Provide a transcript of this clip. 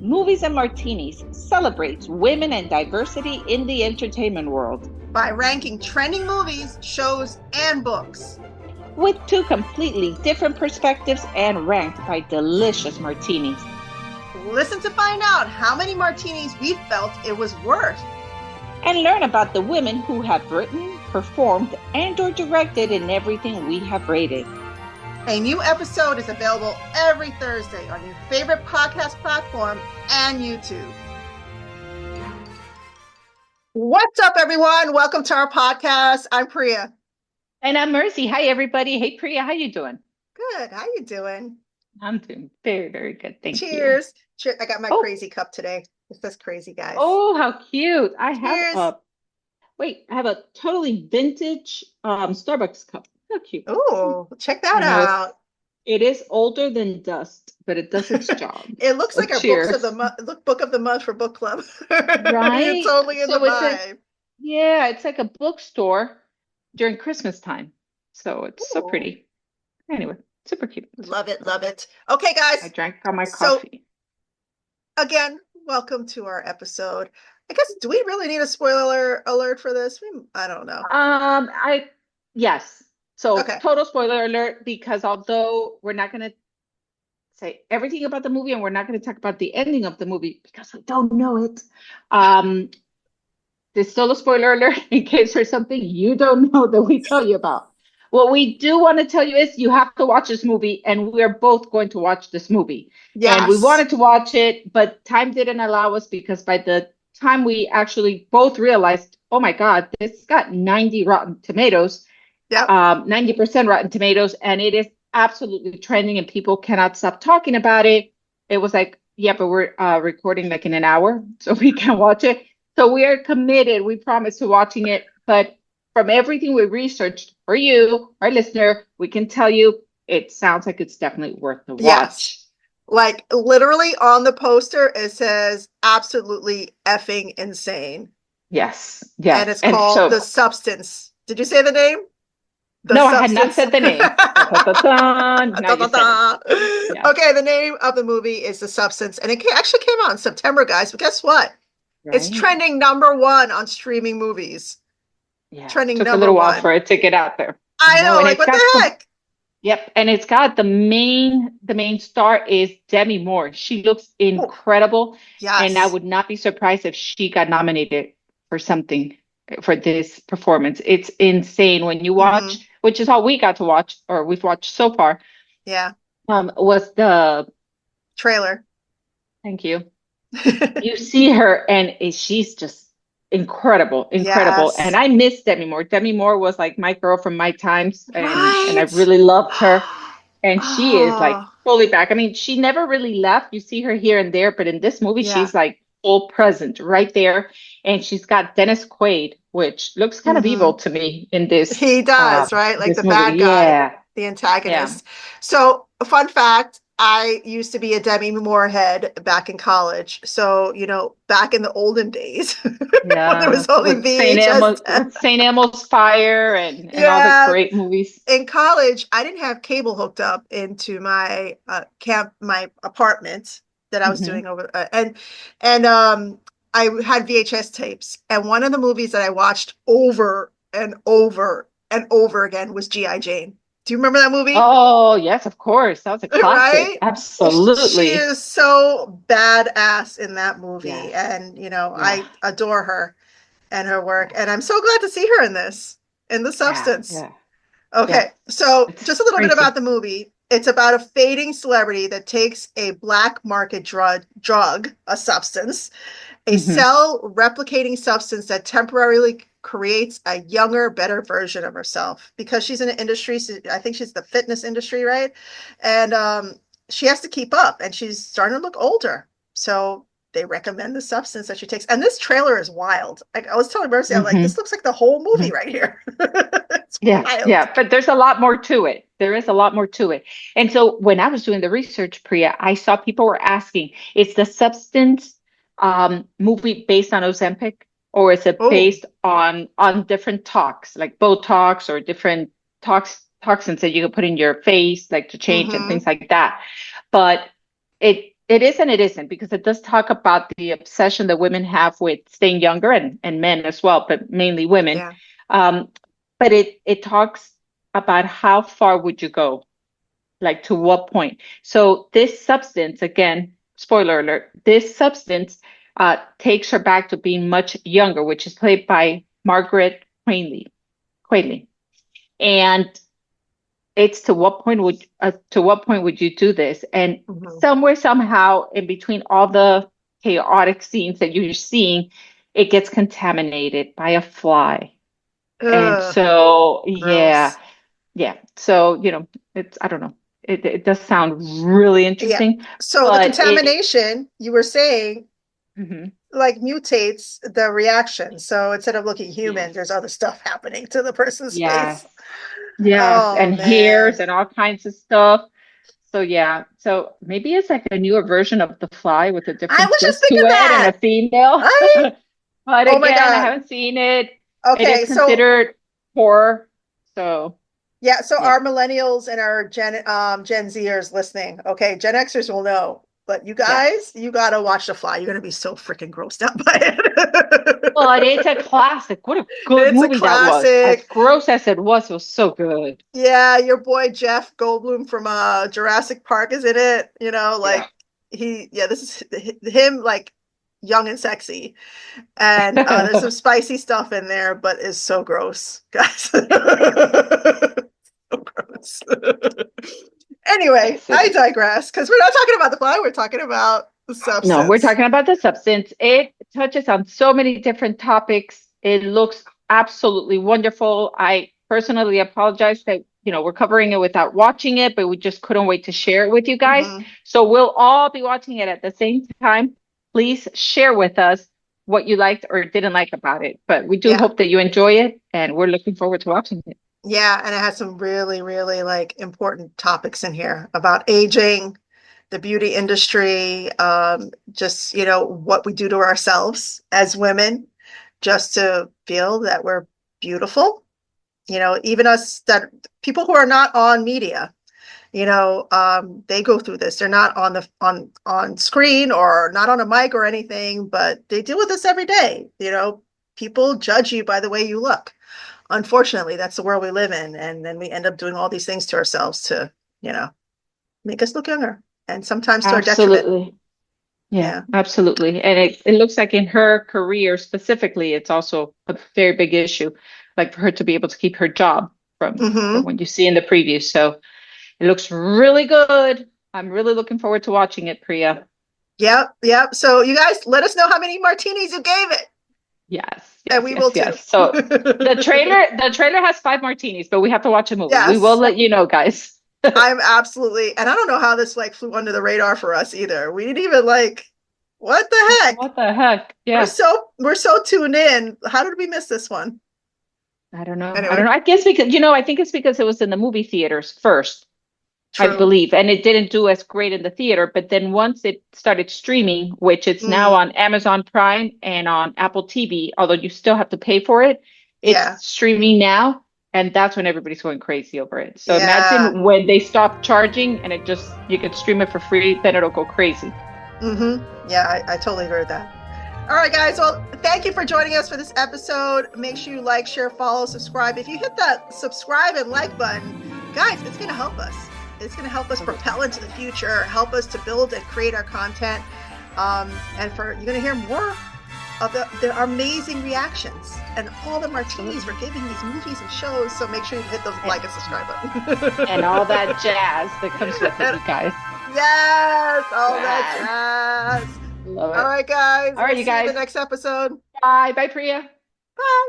Movies and Martinis celebrates women and diversity in the entertainment world by ranking trending movies, shows, and books. with two completely different perspectives and ranked by delicious martinis. Listen to find out how many martinis we felt it was worth. And learn about the women who have written, performed, and/or directed in everything we have rated. A new episode is available every Thursday on your favorite podcast platform and YouTube. What's up, everyone? Welcome to our podcast. I'm Priya. And I'm Mercy. Hi, everybody. Hey, Priya. How you doing? Good. How you doing? I'm doing very, very good. Thank you. Cheers. Cheers. I got my crazy cup today. It says crazy, guys. Oh, how cute. I Cheers. have a totally vintage Starbucks cup. How cute. Oh, check that out. It is older than dust, but it does its job. It looks like our cheers. book of the month for book club. Right? It's totally in the vibe. It's like a bookstore during Christmas time. So it's so pretty. Anyway, super cute. Love it, love it. Okay, guys. I drank all my coffee. Again, welcome to our episode. I guess, do we really need a spoiler alert for this? I don't know. Yes. So okay. Total spoiler alert, because although we're not going to say everything about the movie and we're not going to talk about the ending of the movie because we don't know it, there's still a spoiler alert in case there's something you don't know that we tell you about. What we do want to tell you is you have to watch this movie, and we're both going to watch this movie. Yes. And we wanted to watch it, but time didn't allow us because by the time we actually both realized, oh my God, this got 90 Rotten Tomatoes, 90% Rotten Tomatoes, and it is absolutely trending and people cannot stop talking about it. It was like, yeah, but we're recording like in an hour, so we can watch it. So we are committed. We promise to watching it, but from everything we researched for you, our listener, we can tell you it sounds like it's definitely worth the watch. Yes. Like literally on the poster, it says absolutely effing insane. Yes. Yeah. And it's called The Substance. Did you say the name? No, I had not said the name. Okay, the name of the movie is The Substance. And it actually came out in September, guys. But guess what? Right. It's trending #1 on streaming movies. Yeah, trending took a little while for it to get out there. I know, like what the heck? Yep, and it's got the main star is Demi Moore. She looks incredible. Yes. And I would not be surprised if she got nominated for something for this performance. It's insane when you watch, which is all we got to watch, or we've watched so far. Yeah. Was the trailer. Thank you. You see her and she's just incredible. Yes. And I miss Demi Moore. Demi Moore was like my girl from my times, and I really loved her. And she is like fully back. I mean, she never really left. You see her here and there, but in this movie, she's like full present right there. And she's got Dennis Quaid, which looks kind of evil to me in this. He does, right? Like the bad guy, the antagonist. Yeah. So, a fun fact. I used to be a Demi Moore head back in college. So, back in the olden days, there was only VHS. St. Elmo's Fire and all the great movies. In college, I didn't have cable hooked up into my my apartment that I was doing over, and I had VHS tapes. And one of the movies that I watched over and over and over again was G.I. Jane. Do you remember that movie? Oh, yes, of course. That was a classic. Right? Absolutely. She is so badass in that movie. Yeah. And, I adore her and her work. And I'm so glad to see her in The Substance. Yeah. Okay, so just a little bit about the movie. It's about a fading celebrity that takes a black market drug, a substance, a cell replicating substance that temporarily creates a younger, better version of herself, because she's in an industry. I think she's the fitness industry, right? And she has to keep up, and she's starting to look older. So they recommend the substance that she takes. And this trailer is wild. I was telling Mercy, I'm like, this looks like the whole movie right here. It's wild. Yeah, but there's a lot more to it. There is a lot more to it. And so when I was doing the research, Priya, I saw people were asking, is the substance movie based on Ozempic? Or is it based on different tox, like Botox or different toxins that you can put in your face, like to change and things like that? But it It is and it isn't, because it does talk about the obsession that women have with staying younger, and men as well, but mainly women. Yeah. Um, but it talks about how far would you go, like to what point. So this substance, again, spoiler alert, this substance takes her back to being much younger, which is played by Margaret Qualley. And it's to what point would you do this? And somewhere, somehow, in between all the chaotic scenes that you're seeing, it gets contaminated by a fly. And Ugh, so, gross. yeah. So, it's, I don't know. It does sound really Yeah. interesting, So the but contamination, you were saying, mhm, like mutates the reaction. So instead of looking yes, human, there's other stuff happening to the person's yes, face. yes, Oh and hairs man. and all kinds of stuff. So yeah, so maybe it's like a newer version of The Fly with a I different was just twist to thinking it and a that. female. Right? But Oh my again, I God. haven't seen it. It is Okay, so considered horror. So yeah, so yeah, our millennials and our Gen Zers listening, okay, Gen Xers will know, but you yes. guys, you gotta watch The Fly. You're gonna be so freaking grossed out by it. But it's a classic. What a good It's a movie that was. As classic. gross as it was so good. Yeah, your boy Jeff Goldblum from Jurassic Park is in it. Yeah. Like this is him, like young and sexy. And there's some spicy stuff in there, but it's so gross, guys. So gross. Anyway, Yes, it I is. digress because we're not talking about the fly, we're talking about the No, we're substance. talking about the substance. It touches on so many different topics. It looks absolutely wonderful. I personally apologize that, we're covering it without watching it, but we just couldn't wait to share it with you guys. Hmm. So we'll all be watching it at the same time. Please share with us what you liked or didn't like about it. But we do Yeah. hope that you enjoy it, and we're looking forward to watching it. Yeah, and it has some really, really like important topics in here about aging, the beauty industry, just, what we do to ourselves as women just to feel that we're beautiful. Even us, that people who are not on media, they go through this. They're not on screen or not on a mic or anything, but they deal with this every day. People judge you by the way you look. Unfortunately, that's the world we live in, and then we end up doing all these things to ourselves to, you know, make us look younger, and sometimes to our detriment. Absolutely. Yeah, Yeah. absolutely. And it looks like in her career specifically, it's also a very big issue, like for her to be able to keep her job from Mm-hmm. what you see in the preview. So it looks really good. I'm really looking forward to watching it, Priya. Yep. Yep. So you guys, let us know how many martinis you gave it, Yes, and yes, we will yes, too. yes. So the trailer has 5 martinis, but we have to watch a movie. We will Yes. let you know, guys. I'm absolutely, and I don't know how this like flew under the radar for us either. We didn't even like, what the heck? What the heck? We're Yeah. so we're so tuned in. How did we miss this one? I don't know. I don't Anyway, know. I guess because, I think it's because it was in the movie theaters first. I true. believe, and it didn't do as great in the theater. But then once it started streaming, which it's now Mm, on Amazon Prime and on Apple TV, although you still have to pay for it, yeah. it's streaming now, and that's when everybody's going crazy over it. So Yeah. imagine when they stop charging and you can stream it for free, then it'll go crazy. Yeah, I totally agree with that. All right, guys. Well, thank you for joining us for this episode. Make sure you like, share, follow, subscribe. If you hit that subscribe and like button, guys, it's going to help us. It's going to help us propel into the future, help us to build and create our content. And you're going to hear more of the amazing reactions and all the martinis we're giving these movies and shows. So make sure you hit those like and subscribe button. And all that jazz that comes with it, you guys. Yes, all that jazz. Love All it. right, guys. All right, We'll you see you in guys. the next episode. Bye. Bye, Priya. Bye.